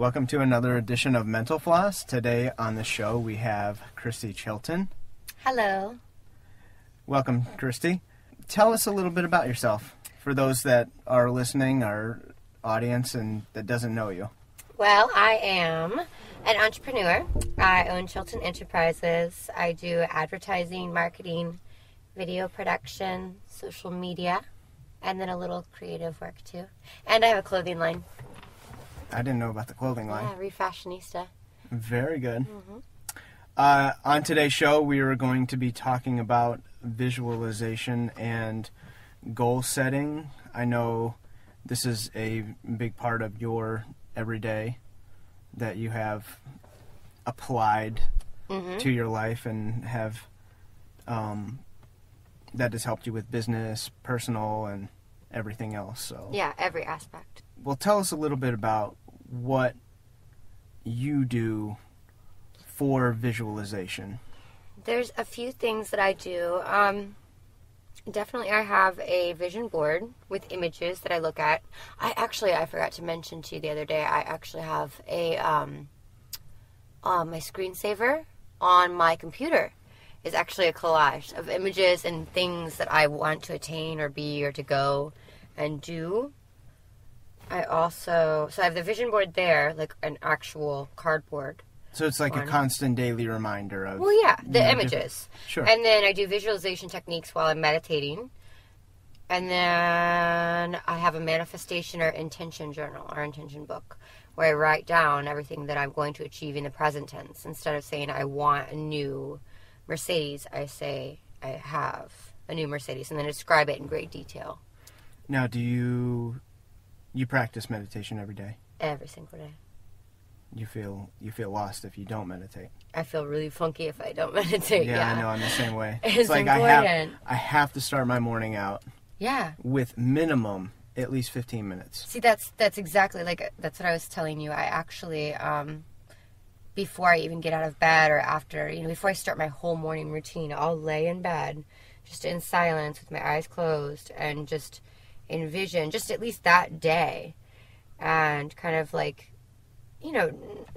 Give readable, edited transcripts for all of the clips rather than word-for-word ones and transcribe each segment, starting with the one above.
Welcome to another edition of Mental Floss. Today on the show we have Christy Chilton. Hello. Welcome, Christy. Tell us a little bit about yourself for those that are listening, our audience, and that doesn't know you. Well, I am an entrepreneur. I own Chilton Enterprises. I do advertising, marketing, video production, social media, and then a little creative work too. And I have a clothing line. I didn't know about the clothing line. Yeah, Refashionista. Very good. On today's show, we are going to be talking about visualization and goal setting. I know this is a big part of your everyday that you have applied to your life and have that has helped you with business, personal, and everything else. So Yeah, every aspect. Well, tell us a little bit about what you do for visualization. There's a few things that I do. Definitely I have a vision board with images that I look at. I forgot to mention to you the other day, I actually have a my screensaver on my computer is actually a collage of images and things that I want to attain or be or to go and do. I have the vision board there, like an actual cardboard. So it's like a constant daily reminder of... Well, yeah, the images. Sure. And then I do visualization techniques while I'm meditating. And then I have a manifestation or intention journal or intention book where I write down everything that I'm going to achieve in the present tense. Instead of saying I want a new Mercedes, I say I have a new Mercedes and then describe it in great detail. Now, do you practice meditation every day? Every single day. You feel lost if you don't meditate. I feel really funky if I don't meditate. Yeah, I know. I'm the same way. It's like important. I have to start my morning out. Yeah. With minimum at least 15 minutes. See, that's exactly that's what I was telling you. I actually before I even get out of bed or after, before I start my whole morning routine, I'll lay in bed just in silence with my eyes closed and just envision just at least that day and kind of like,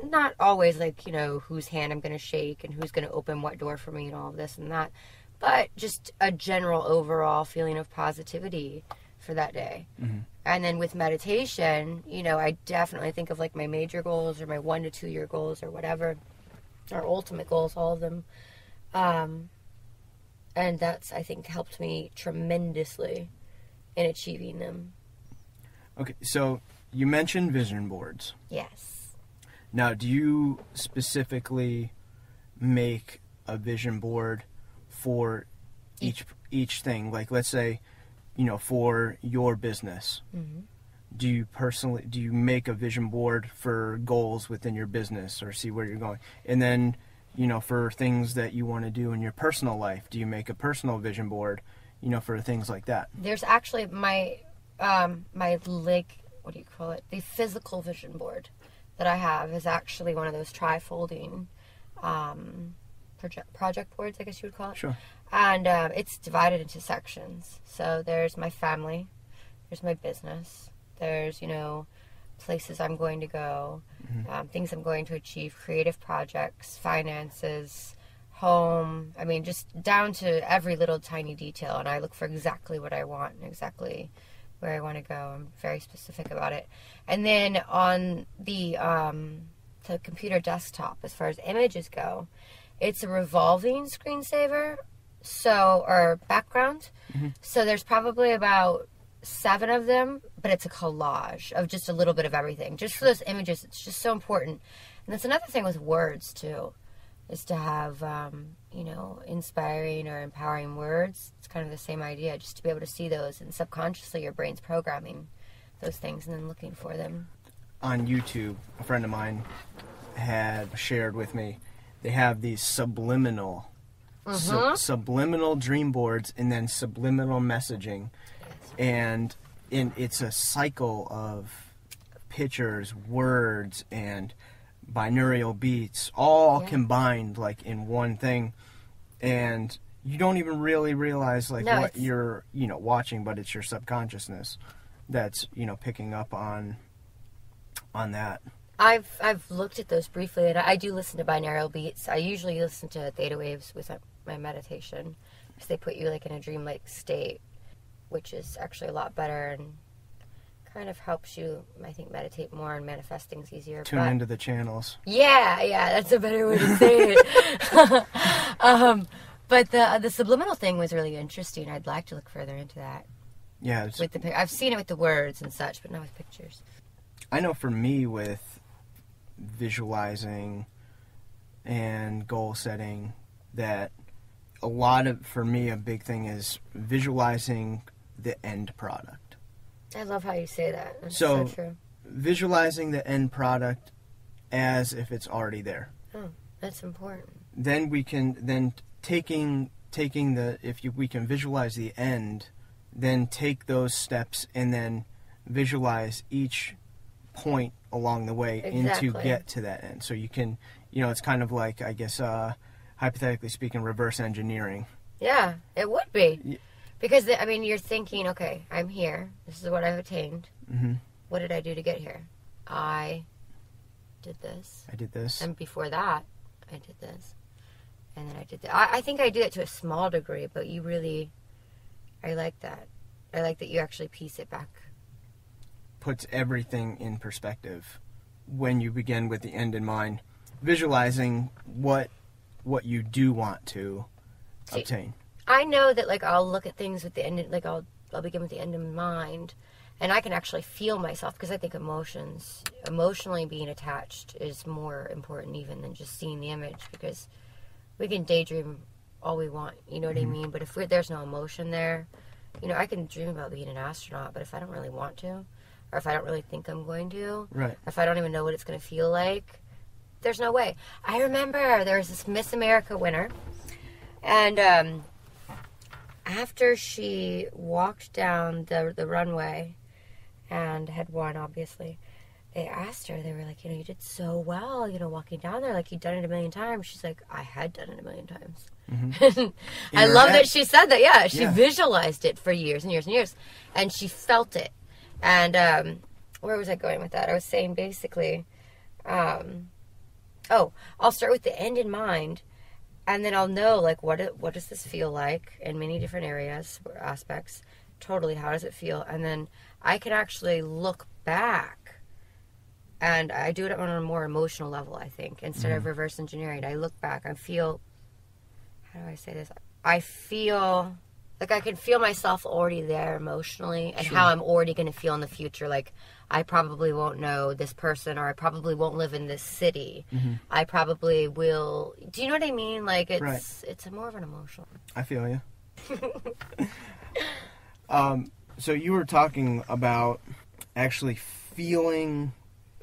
not always like, whose hand I'm going to shake and who's going to open what door for me and all of this and that, but just a general overall feeling of positivity for that day. Mm-hmm. And then with meditation, I definitely think of like my major goals or my 1 to 2 year goals or whatever, or ultimate goals, all of them. And that's, I think, helped me tremendously in achieving them. Okay, so you mentioned vision boards. Yes. Now, do you specifically make a vision board for each thing? Like, let's say, for your business. Mm-hmm. Do you make a vision board for goals within your business or see where you're going? And then, for things that you want to do in your personal life, do you make a personal vision board, for things like that? There's actually my what do you call it? The physical vision board that I have is actually one of those tri-folding project boards, I guess you would call it. Sure. And it's divided into sections. So there's my family, there's my business, there's, places I'm going to go, things I'm going to achieve, creative projects, finances, home. I mean, just down to every little tiny detail. And I look for exactly what I want and exactly where I want to go. I'm very specific about it. And then on the computer desktop, as far as images go, it's a revolving screensaver, or background. Mm-hmm. So there's probably about 7 of them, but it's a collage of just a little bit of everything. Just for those images, it's just so important. And that's another thing with words, too, is to have, inspiring or empowering words. It's kind of the same idea, just to be able to see those, and subconsciously your brain's programming those things and then looking for them. On YouTube, a friend of mine had shared with me, they have these subliminal dream boards and then subliminal messaging. And it's a cycle of pictures, words, and binaural beats all combined like in one thing. And you don't even really realize what you're watching, but it's your subconsciousness that's picking up on that. I've looked at those briefly, and I do listen to binaural beats. I usually listen to theta waves with my meditation, because they put you like in a dreamlike state, which is actually a lot better and kind of helps you, I think, meditate more and manifest things easier. Tune into the channels. Yeah, that's a better way to say it. But the subliminal thing was really interesting. I'd like to look further into that. Yeah. I've seen it with the words and such, but not with pictures. I know for me, with visualizing and goal setting, that for me, a big thing is visualizing the end product. I love how you say that. That's so true. Visualizing the end product as if it's already there. Oh, that's important. Then we can, taking we can visualize the end, then take those steps and then visualize each point along the way Exactly. to get to that end. So you can, it's kind of like, I guess, hypothetically speaking, reverse engineering. Yeah, it would be. Yeah. Because, you're thinking, okay, I'm here. This is what I've attained. Mm-hmm. What did I do to get here? I did this. I did this. And before that, I did this. And then I did that. I think I do it to a small degree, but I like that. I like that you actually piece it back. Puts everything in perspective when you begin with the end in mind. Visualizing what you do want to obtain. I know that, I'll look at things with the end, I'll begin with the end in mind, and I can actually feel myself, because I think emotionally being attached is more important even than just seeing the image, because we can daydream all we want, you know what I mean? But if there's no emotion there, I can dream about being an astronaut, but if I don't really want to, or if I don't really think I'm going to, right. or if I don't even know what it's going to feel like, there's no way. I remember there was this Miss America winner, and after she walked down the runway and had won, obviously, they asked her, they were like, you did so well, walking down there, like you'd done it a million times. She's like, I had done it a million times. Mm-hmm. I love that she said that. Yeah, she visualized it for years and years and years, and she felt it. And where was I going with that? I was saying basically, I'll start with the end in mind. And then I'll know, what does this feel like in many different aspects? Totally, how does it feel? And then I can actually look back, and I do it on a more emotional level, I think, instead of reverse engineering. I look back, I feel, how do I say this? I feel like I can feel myself already there emotionally, and how I'm already going to feel in the future. Like, I probably won't know this person, or I probably won't live in this city. Mm-hmm. I probably will. Do you know what I mean? Like, it's more of an emotional. I feel you. So you were talking about actually feeling.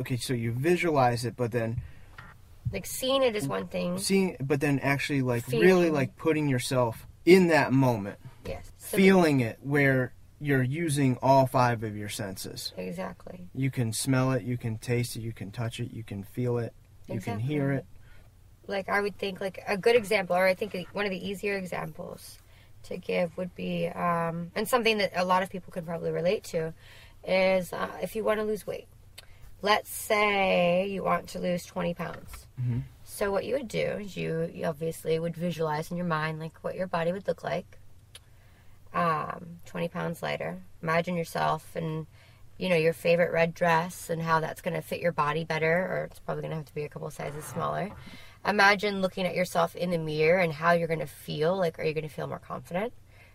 Okay, so you visualize it, but then seeing it is one thing. But then actually feeling. Really putting yourself in that moment. Yes. Feeling it, where you're using all 5 of your senses. Exactly. You can smell it, you can taste it, you can touch it, you can feel it, you can hear it. I would think a good example, or I think one of the easier examples to give would be, and something that a lot of people can probably relate to, is if you want to lose weight. Let's say you want to lose 20 pounds. Mm-hmm. So what you would do is you obviously would visualize in your mind what your body would look like 20 pounds lighter. Imagine yourself in your favorite red dress and how that's going to fit your body better, or it's probably going to have to be a couple sizes smaller. Imagine looking at yourself in the mirror and how you're going to feel. Are you going to feel more confident?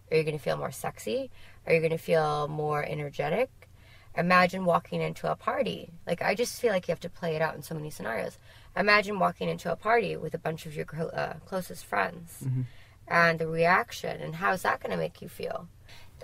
Are you going to feel more sexy? Are you going to feel more energetic? Imagine walking into a party. I just feel like you have to play it out in so many scenarios. Imagine walking into a party with a bunch of your closest friends, mm-hmm. and the reaction, and how's that going to make you feel?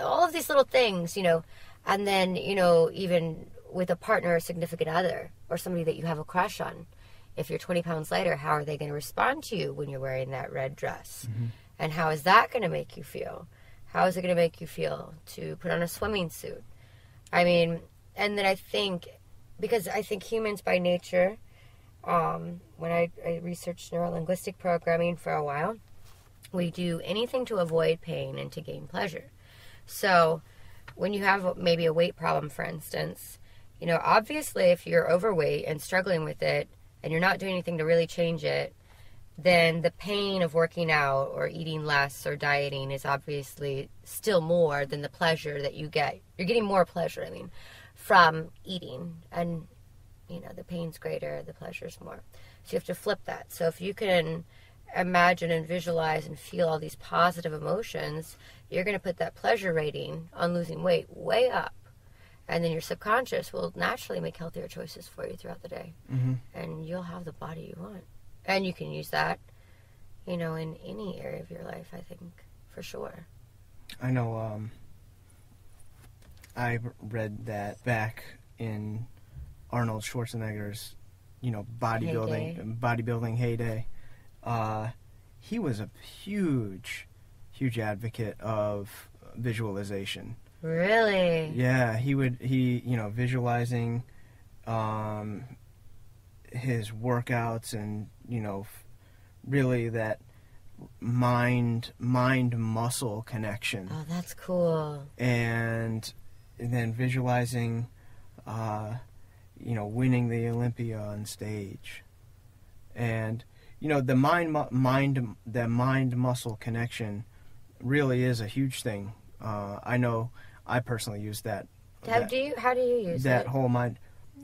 All of these little things, and then, even with a partner or significant other, or somebody that you have a crush on. If you're 20 pounds lighter, how are they going to respond to you when you're wearing that red dress? Mm-hmm. And how is that going to make you feel? How is it going to make you feel to put on a swimming suit? And then I think, because I think humans by nature, when I researched neuro-linguistic programming for a while, we do anything to avoid pain and to gain pleasure. So when you have maybe a weight problem, for instance, You know, obviously, if you're overweight and struggling with it and you're not doing anything to really change it, then the pain of working out or eating less or dieting is obviously still more than the pleasure that you get. You're getting more pleasure, from eating. And, you know, the pain's greater, the pleasure's more. So you have to flip that. So if you can imagine and visualize and feel all these positive emotions, you're going to put that pleasure rating on losing weight way up. And then your subconscious will naturally make healthier choices for you throughout the day. Mm-hmm. And you'll have the body you want. And you can use that, you know, in any area of your life, I think, for sure. I know, I read that in Arnold Schwarzenegger's, you know, bodybuilding heyday. He was a huge advocate of visualization. Really? Yeah, visualizing his workouts and, you know, really that mind muscle connection. Oh, that's cool. And then visualizing, you know, winning the Olympia on stage. And, you know, the mind muscle connection really is a huge thing. I know I personally use that. How do you use that it? whole mind?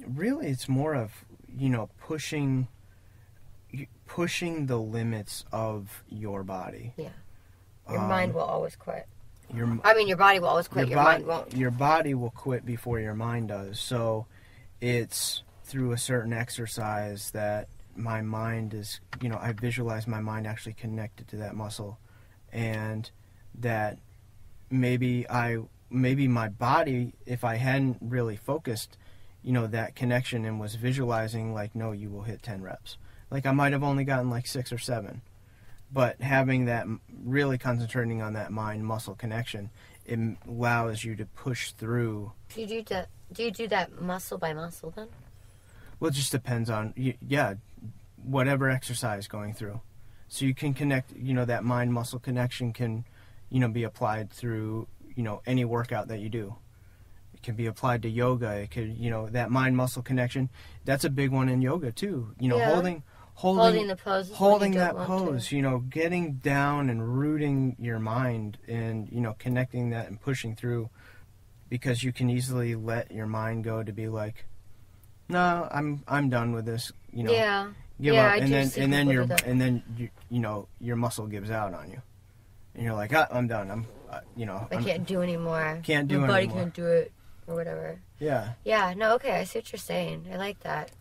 Really, it's more of, you know, pushing the limits of your body. Yeah. Your mind will always quit. Your body will always quit. Your mind won't. Your body will quit before your mind does. So it's through a certain exercise that my mind is, you know, I visualize my mind actually connected to that muscle, and that maybe my body, if I hadn't really focused, you know, that connection and was visualizing like, no, you will hit 10 reps. Like I might have only gotten like 6 or 7. But having that, really concentrating on that mind-muscle connection, it allows you to push through. Do you do that muscle by muscle then? Well, it just depends on, whatever exercise going through. So you can connect, you know, that mind-muscle connection can, you know, be applied through, you know, any workout that you do. It can be applied to yoga. It could, you know, that mind-muscle connection, that's a big one in yoga too. You know, holding the pose. Holding that pose, you know, getting down and rooting your mind and, you know, connecting that and pushing through, because you can easily let your mind go to be like, no, I'm done with this, you know. Yeah. Give yeah, up, and then you know, your muscle gives out on you. And you're like, I'm done. I can't do anymore. Can't do My body anymore. can't do it or whatever. Yeah. Yeah, no, okay, I see what you're saying. I like that.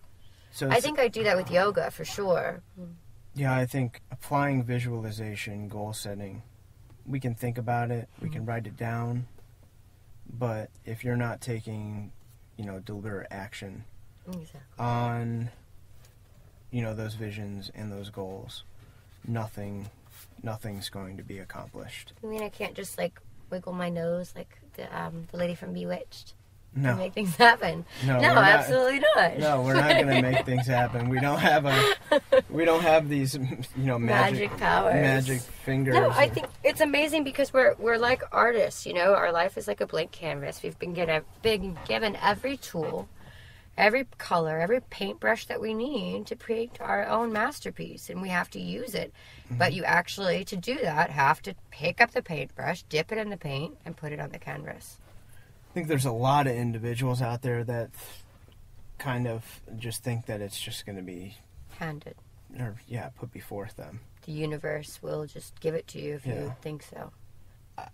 So I think I do that with yoga for sure. Yeah, I think applying visualization, goal setting, we can think about it, we can write it down, but if you're not taking, you know, deliberate action on, you know, those visions and those goals, nothing's going to be accomplished. You mean I can't just like wiggle my nose like the lady from Bewitched? No. And make things happen. No, absolutely not. No, we're not going to make things happen. We don't have these, you know, magic powers, magic fingers. No, I think it's amazing because we're like artists. You know, our life is like a blank canvas. We've been given every tool, every color, every paintbrush that we need to create our own masterpiece, and we have to use it. Mm-hmm. But you actually, to do that, have to pick up the paintbrush, dip it in the paint, and put it on the canvas. I think there's a lot of individuals out there that kind of just think that it's just going to be handed, or put before them. The universe will just give it to you if you think so.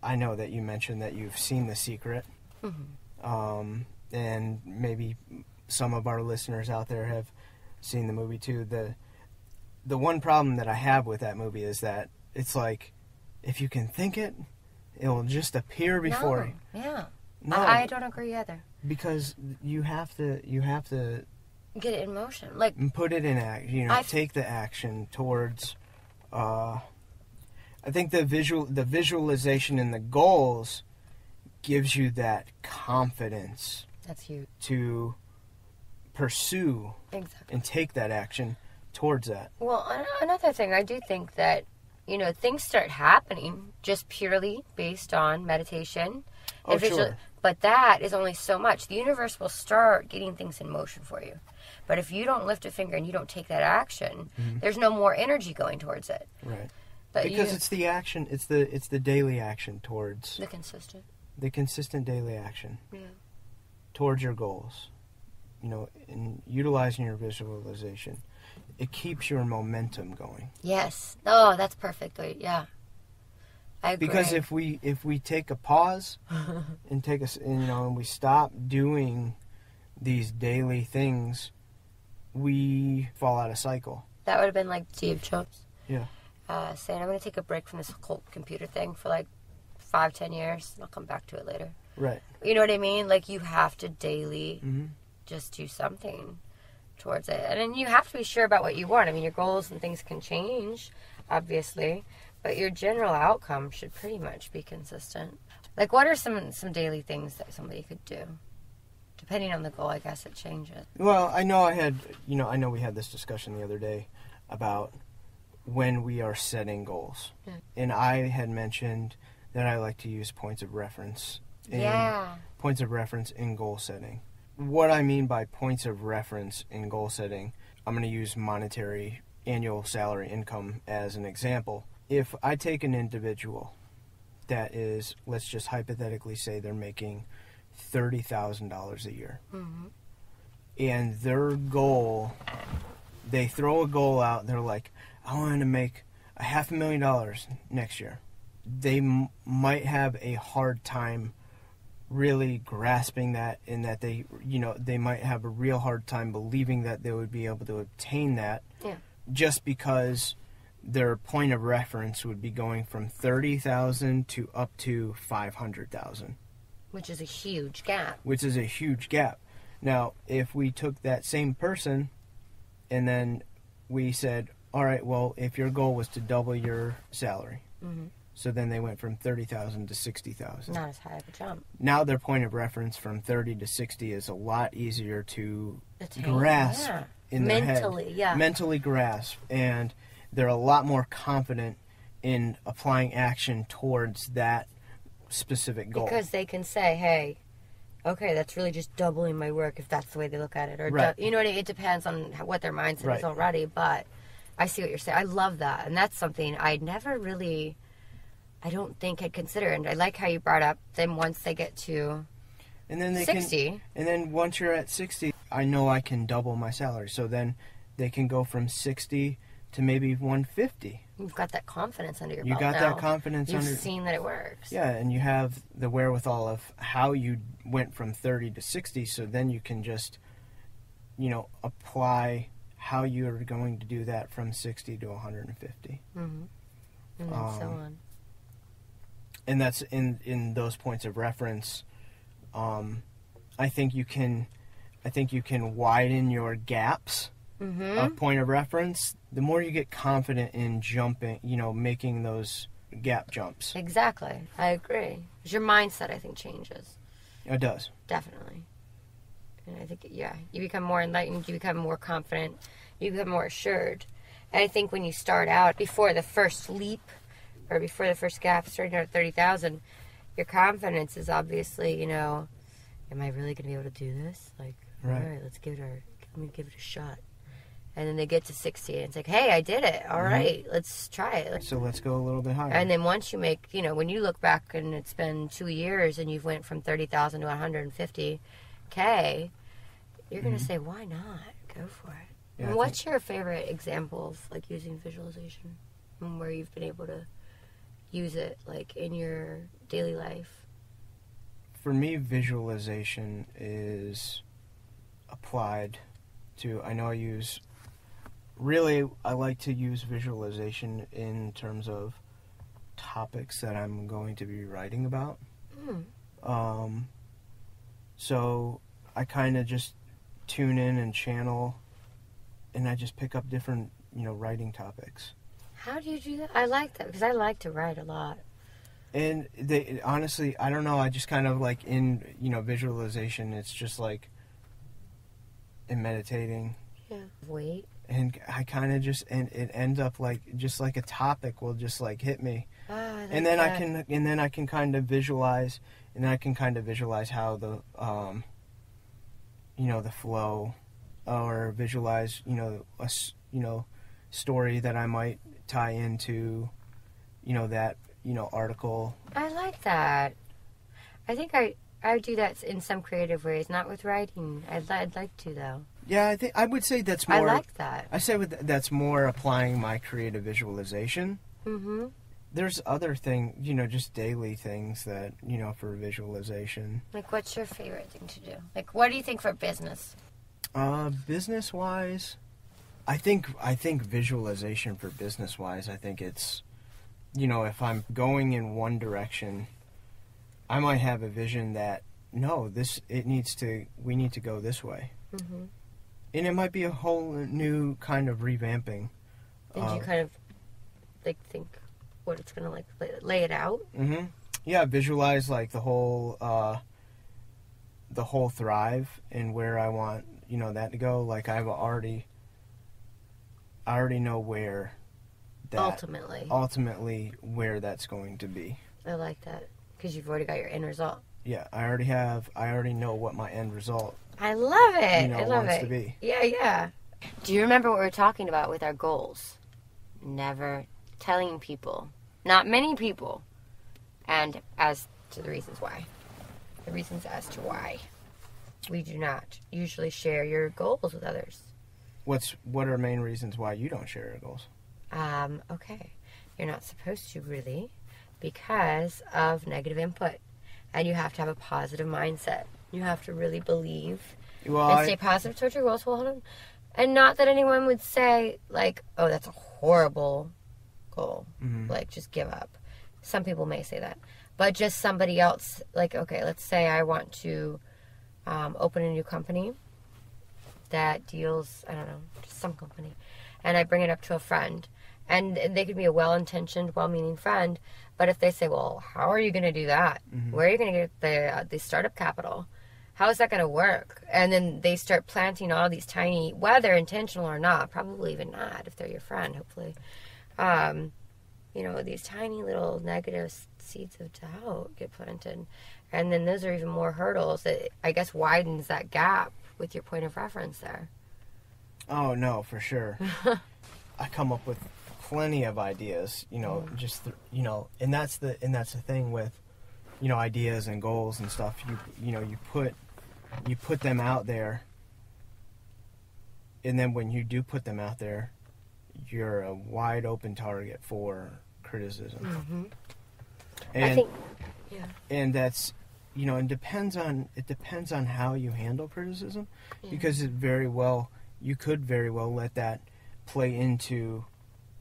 I know that you mentioned that you've seen The Secret, and maybe some of our listeners out there have seen the movie too. The one problem that I have with that movie is that it's like, if you can think it, it will just appear before you. Yeah. No, I don't agree either. Because you have to get it in motion, like put it in act. You know, take the action towards. I think the visualization and the goals gives you that confidence. That's huge. To pursue and take that action towards that. Well, another thing, I do think that, you know, things start happening just purely based on meditation. Oh, sure. But that is only so much. The universe will start getting things in motion for you. But if you don't lift a finger and you don't take that action, there's no more energy going towards it. Right. But because it's the action, it's the daily action towards... The consistent. The consistent daily action. Yeah. Towards your goals. In utilizing your visualization. It keeps your momentum going. Yes. Oh, that's perfect. Yeah. I agree. Because if we take a pause and we stop doing these daily things, we fall out of cycle. That would have been like Steve Jobs. Yeah. Saying, I'm going to take a break from this whole computer thing for like 5-10 years, and I'll come back to it later. Right. You know what I mean? Like, you have to daily just do something towards it. And then you have to be sure about what you want. I mean, your goals and things can change, obviously, but your general outcome should pretty much be consistent. Like, what are some daily things that somebody could do? Depending on the goal, I guess it changes. Well, I know we had this discussion the other day about when we are setting goals. Yeah. And I had mentioned that I like to use points of reference in goal setting. What I mean by points of reference in goal setting, I'm going to use monetary annual salary income as an example. If I take an individual that is, let's just hypothetically say they're making $30,000 a year, and their goal, they throw a goal out, they're like, I want to make $500,000 next year. They might have a hard time really grasping that, in that they might have a real hard time believing that they would be able to obtain that, just because their point of reference would be going from 30,000 to up to 500,000, which is a huge gap. Now, if we took that same person and then we said, all right, well, if your goal was to double your salary, so then they went from 30,000 to 60,000. Not as high of a jump. Now their point of reference from 30 to 60 is a lot easier to grasp in their head. Mentally grasp. And they're a lot more confident in applying action towards that specific goal. Because they can say, hey, okay, that's really just doubling my work, if that's the way they look at it. Or you know what I mean? It depends on what their mindset is already, but I see what you're saying. I love that. And that's something I never really, I don't think I'd consider. And I like how you brought up then once they get to 60. And then once you're at 60, I know I can double my salary. So then they can go from 60 to maybe 150. You've got that confidence under your belt. You've seen that it works. Yeah, and you have the wherewithal of how you went from 30 to 60, so then you can just, apply how you're going to do that from 60 to 150. And then so on. And that's in those points of reference. I think you can widen your gaps of point of reference. The more you get confident in jumping, making those gap jumps. Exactly. I agree. Because your mindset, I think, changes. It does. Definitely. And I think, you become more enlightened, you become more confident, you become more assured. And I think when you start out, before the first leap, or before the first gap, starting out at 30,000, your confidence is obviously, am I really going to be able to do this? Like, all right, let's give it a shot. And then they get to 60, and it's like, hey, I did it. All right, let's try it. So let's go a little bit higher. And then once you make, when you look back and it's been 2 years and you've went from 30,000 to 150K, you're going to say, why not? Go for it. Yeah, and what's your favorite example of, like, using visualization and where you've been able to use it, like, in your daily life? For me, visualization is applied to, I like to use visualization in terms of topics that I'm going to be writing about. So I kind of just tune in and channel, and I just pick up different, writing topics. How do you do that? I like that, because I like to write a lot. And honestly, I don't know, I just kind of like in, visualization, it's just like in meditating. Yeah. Wait. And I kind of just, and it ends up like, just like a topic will just like hit me. Oh, I like and then that. I can kind of visualize and then I can kind of visualize how the the flow, or visualize a story that I might tie into that article. I like that. I think I do that in some creative ways, not with writing. I'd like to, though. Yeah, I would say that's more. I like that. I say that's more applying my creative visualization. Mm-hmm. There's other things, just daily things that, for visualization. Like, what's your favorite thing to do? Like, what do you think for business? Business-wise, I think visualization for business-wise, I think it's, if I'm going in one direction, I might have a vision that, we need to go this way. Mm-hmm. And it might be a whole new kind of revamping. Did you kind of, think what it's going to, lay it out? Mm-hmm. Yeah, visualize, the whole thrive and where I want, that to go. Like, I already know where that... Ultimately where that's going to be. I like that. Because you've already got your end result. Yeah, I already know what my end result... I love it. I love wants it. to be. Yeah. Do you remember what we were talking about with our goals? Never telling people. Not many people. And as to the reasons why. The reasons as to why. We do not usually share your goals with others. What are main reasons why you don't share your goals? Okay. You're not supposed to, really, because of negative input. And you have to have a positive mindset. You have to really believe and stay positive towards your goals. Well, hold on. And not that anyone would say, oh, that's a horrible goal. Mm-hmm. Just give up. Some people may say that. But just somebody else, okay, let's say I want to open a new company that deals, I don't know, just some company. And I bring it up to a friend. And they could be a well-intentioned, well-meaning friend. But if they say, well, how are you going to do that? Mm-hmm. Where are you going to get the startup capital? How is that going to work? And then they start planting all these tiny, whether intentional or not, probably even not if they're your friend, hopefully. These tiny little negative seeds of doubt get planted. And then those are even more hurdles that, I guess, widens that gap with your point of reference there. Oh, no, for sure. I come up with plenty of ideas, and that's the thing with, ideas and goals and stuff. You put them out there, and then when you do put them out there, you're a wide open target for criticism. Mm-hmm. And I think, yeah. And that's, it depends on how you handle criticism, because you could very well let that play into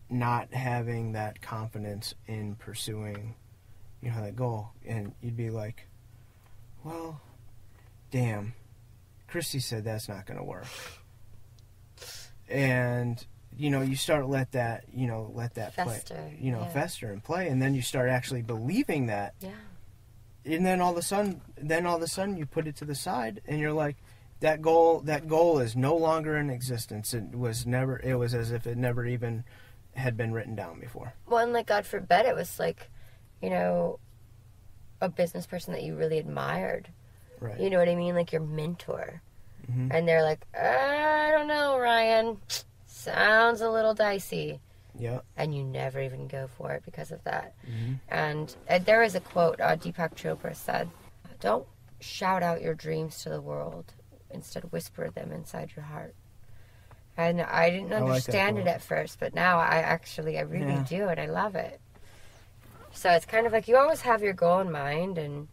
not having that confidence in pursuing, that goal. And you'd be like, well, damn, Christy said that's not going to work. And, you start let that fester, play, fester and play. And then you start actually believing that. Yeah. And then all of a sudden you put it to the side and you're like, that goal is no longer in existence. It was as if it never even had been written down before. Well, and God forbid it was a business person that you really admired. Right. You know what I mean? Like your mentor. Mm-hmm. And they're like, I don't know, Ryan. Sounds a little dicey. Yeah. And you never even go for it because of that. Mm-hmm. And there is a quote Deepak Chopra said, don't shout out your dreams to the world. Instead, whisper them inside your heart. And I didn't understand it at first, but now I really do, and I love it. So it's kind of like you always have your goal in mind, and,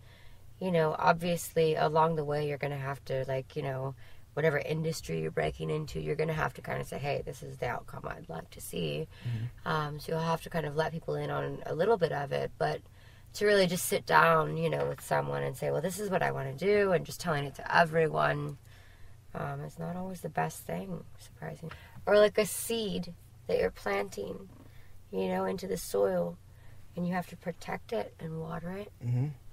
obviously along the way you're going to have to, whatever industry you're breaking into, you're going to have to kind of say, hey, this is the outcome I'd like to see. Mm-hmm. So you'll have to kind of let people in on a little bit of it, but to really just sit down, with someone and say, well, this is what I want to do, and just telling it to everyone, it's not always the best thing, surprisingly. Or like a seed that you're planting, into the soil, and you have to protect it and water it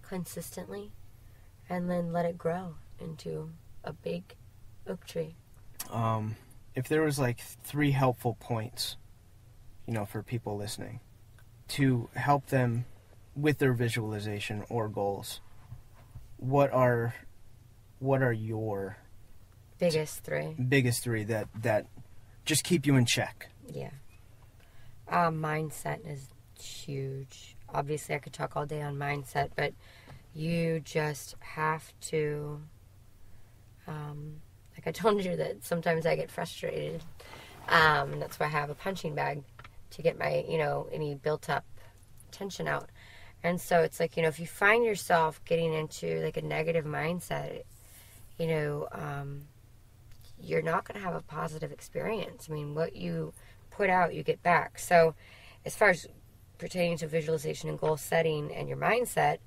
consistently, and then let it grow into a big oak tree. If there was 3 helpful points, for people listening, to help them with their visualization or goals, what are your Biggest three that just keep you in check? Yeah. Mindset is huge. Obviously, I could talk all day on mindset, but you just have to, like I told you that sometimes I get frustrated. And that's why I have a punching bag to get my, any built up tension out. And so it's like, if you find yourself getting into like a negative mindset, you're not going to have a positive experience. I mean, what you put out, you get back. So as far as pertaining to visualization and goal setting and your mindset,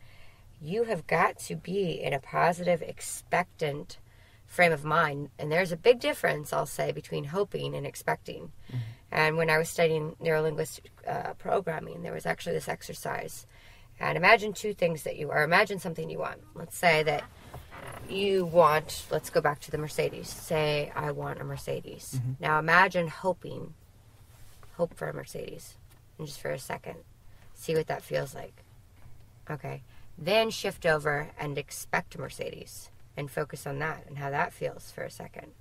you have got to be in a positive, expectant frame of mind. And there's a big difference, I'll say, between hoping and expecting. Mm-hmm. And when I was studying neurolinguistic programming, there was actually this exercise. And imagine imagine something you want. Let's say that you want, let's go back to the Mercedes. Say, I want a Mercedes. Mm-hmm. Now imagine hope for a Mercedes. And just for a second, see what that feels like. Okay. Then shift over and expect a Mercedes and focus on that and how that feels for a second.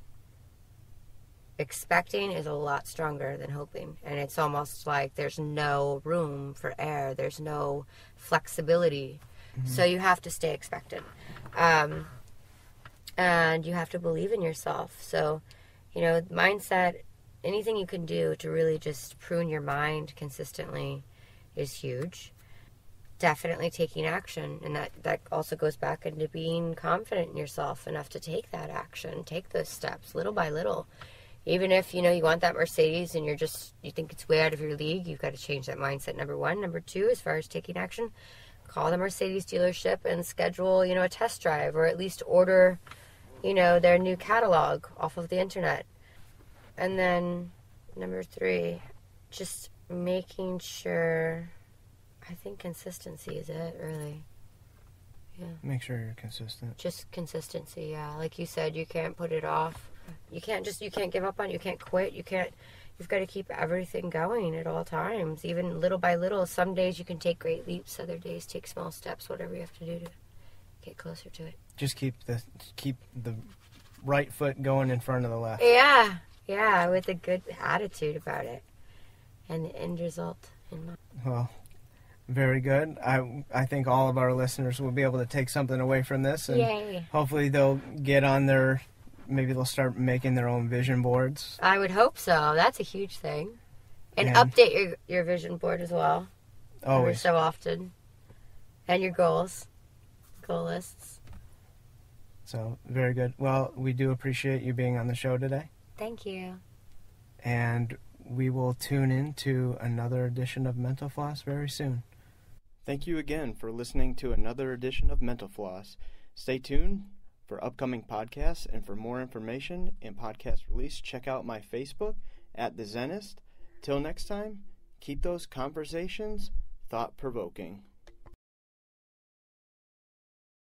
Expecting is a lot stronger than hoping. And it's almost like there's no room for error. There's no flexibility. Mm-hmm. So you have to stay expectant. And you have to believe in yourself. So, mindset, anything you can do to really just prune your mind consistently is huge. Definitely taking action. And that also goes back into being confident in yourself enough to take that action, take those steps little by little. Even if, you want that Mercedes and you think it's way out of your league, you've got to change that mindset, number one. Number two, as far as taking action, call the Mercedes dealership and schedule, a test drive, or at least order, their new catalog off of the internet. And then number three, just making sure, I think consistency is it, really. Yeah. Make sure you're consistent. Just consistency, yeah. Like you said, you can't put it off. You can't give up on it. You can't quit. You've got to keep everything going at all times, even little by little. Some days you can take great leaps, other days take small steps, whatever you have to do to get closer to it. Just keep the right foot going in front of the left. Yeah, with a good attitude about it. And the end result in mind. Well, very good. I think all of our listeners will be able to take something away from this. And yay. Hopefully they'll get on maybe they'll start making their own vision boards. I would hope so. That's a huge thing. And update your vision board as well. Always. Every so often. And your goal lists. So, very good. Well, we do appreciate you being on the show today. Thank you. And we will tune in to another edition of Mental Floss very soon. Thank you again for listening to another edition of Mental Floss. Stay tuned for upcoming podcasts, and for more information and podcast release, check out my Facebook @The Zenist. Till next time, keep those conversations thought-provoking.